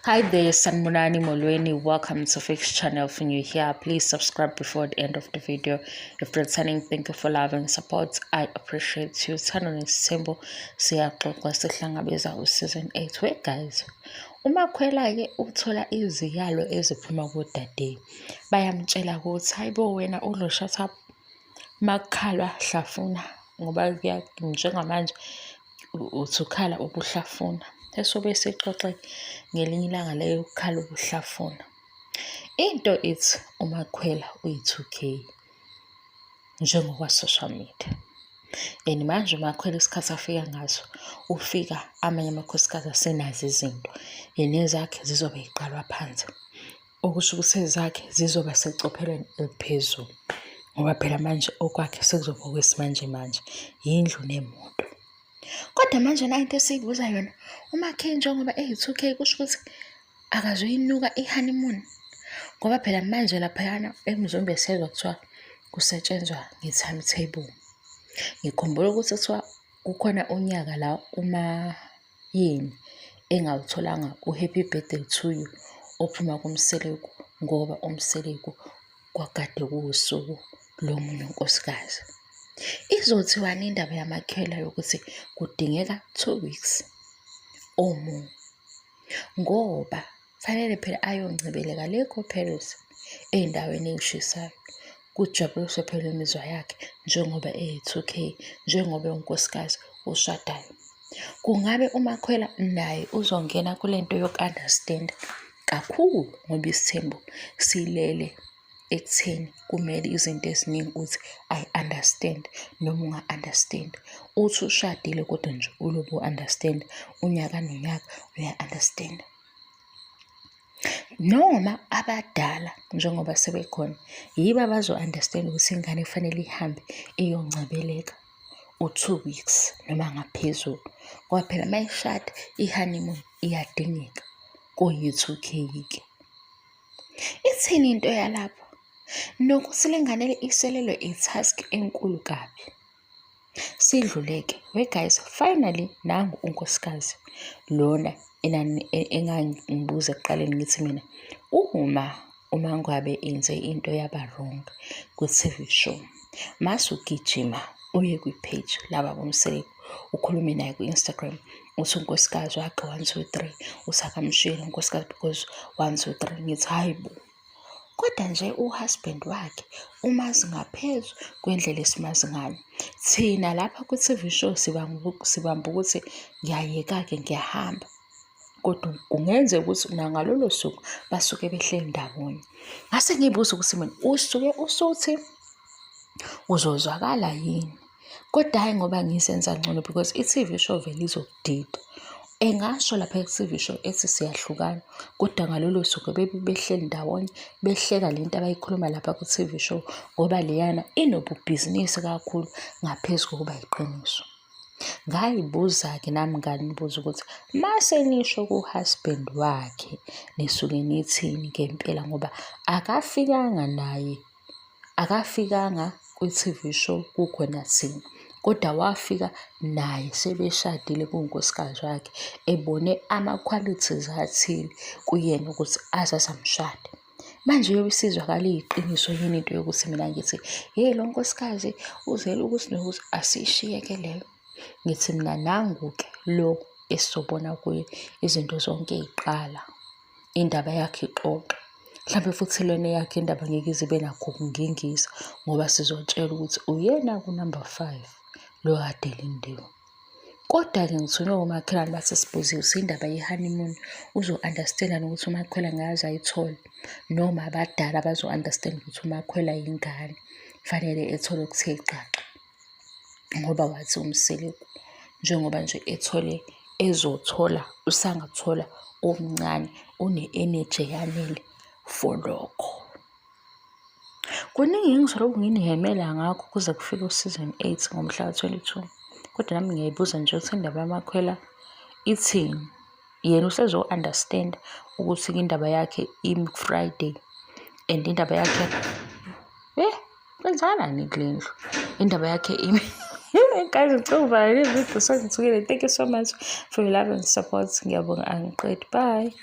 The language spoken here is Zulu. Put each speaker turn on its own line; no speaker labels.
Hi there, Sanmunani Molweni. Welcome to Fix Channel. If you're here, please subscribe before the end of the video. If returning, thank you for love and support. I appreciate you. Turn on this symbol. Siyaxoxa sihlangabeza season 8. Wait guys, uMakhwela-ke uthola iziyalo eziphuma kudade. Bayamtshela ukuthi hayibo wena ulo shut up. Makhalwa hlafuna ngoba njengamanje uthukhala ubuhlafuna. Esobe sixoxe ngelinye ilanga leyo ukukhala ubuhlafuna. Into ithi uMakhwela uyi-2K njengokwa social media. And manje uMakhwela isikhathi afika ngaso ufika amanye amakhosikazi asenazo izinto. Nezakhe zizobe yiqalwa phansi. Okusho ukuthi ezakhe zizoba secophelweni eliphezulu. Ngoba phela manje okwakhe sekuzoba okwesimanje manje yindlu nemoto. Kodwa manje na into esiyibuza yona uMakhe njengoba eyi-2K kusho ukuthi akazoyinuka i-honeymoon. Ngoba phela manje laphayana eMzumbe sezwa kuthiwa kusetshenzwa nge-timetable. Ngikhumbula ukuthi kuthiwa kukhona unyaka la uMayeni engawutholanga u-happy birthday to you ophuma kuMseleku ngoba uMseleku kwakade kuwusuku lomunye unkosikazi. Izothiwani indaba yaMakhwela yokuthi kudingeka 2 weeks omu ngoba fanele phela ayongcebeleka lekho Paris ey'ndaweni ey'shisayo kujabuliswe phela imizwa yakhe njengoba eyi-2K njengoba unkosikazi ushadayo. Kungabe uMakhwela naye uzongena kule nto yoku-understand kakhulu ngoba isithembu silele ekutheni kumele izinto eziningi uthi I-understand noma unga-understand. Uthi ushadile kodwa nje ulobe u-understand unyaka nonyaka uya-understand. Noma abadala njengoba sebekhona yibo abazo-understand ukuthi ingane kufanele ihambe iyongcebeleka u-2 weeks noma ngaphezulu. Ngoba phela mayishada i-honeymoon iyadingeka kuyi-2K-ke. Ithini into yalapho? Nokuthi le ngane iselelwe i-task enkulu kabi. Sidluleke. We guys, finally nangu unkosikazi lona engangibuza ekuqaleni ngithi mina uma ngabe enze into yaba wrong ku-TV show. Mase ugijima uye kwi-page laba boMseleku ukhulume naye ku-Instagram uthi unkosikazi wakhe 1 2 3 usakamshiyela unkosikazi because 1 2 3 ngithi hayibo. Kodwa nje uhusband wakhe umazi ngaphezu kwendlela esimazi ngayo. Thina lapha ku-TV show sibamba ukuthi ngiyayeka-ke ngiyahamba. Kodwa kungenzeka ukuthi nangalolo suku basuke behleli ndawonye. Ngase ngibuza ukuthi mina usuke usuthi uzozwakala yini? Kodwa hayi ngoba ngisenza ngcono because i-TV show vele izokudida. Engasho lapha ku-TV show ethi siyahlukana kodwa ngalolo suku behleli ndawonye behleka lento abayikhuluma lapha ku-TV show ngoba leyana inobubhizinisi kakhulu ngaphezu kokuba yiqiniso. Ngayibuza-ke nami nganibuza ukuthi mase nisho ku-husband wakhe nisuke nithini ngempela ngoba akafikanga naye akafikanga kwi-TV show kukhona thina. Kodwa wafika naye sebeshadile kunkosikazi wakhe ebone ama-qualities athile kuyena ukuthi azasamshada. Manje uyobe isizwakala iyiqiniso yini into yokuthi mina ngithi lo nkosikazi uzele ukuthi nokuthi asishiyeke leyo. Ngithi mina nangu-ke lo esisobona kuye izinto zonke ey'qala indaba yakhe iqoqa. Mhlampe futhi lena yakhe indaba ngeke ize ibe nakho ukungingisa ngoba sizotshela ukuthi uyena ku-number 5 lo kade elindiwe. Kodwa-ke ngithunwe uMakhelwane bathi sibuziwe indaba ye-honeymoon uzo-understand nokuthi uMakhwela ngaze ayithole noma abadala bazo-understand ukuthi uMakhwela yingane fanele ethole okuthe xaxa ngoba wathi uMseleku njengoba nje ezothola usangathola omncane une-energy eyanele for lokho. Kuningi engizoloku nginihemela ngakho kuze kufike u-season 8 ngomhla ka-22. Kodwa nami ngiyayibuza nje ukuthi indaba yaMakhwela ithini. Yena usezo-understand ukuthi indaba yakhe i-Friday and indaba yakhe kwenzakalani kule ndlu. Indaba yakhe guys ngicela uvalele video sengithukile. Thank you so much for your love and support. Ngiyabonga angiqedi. Bye.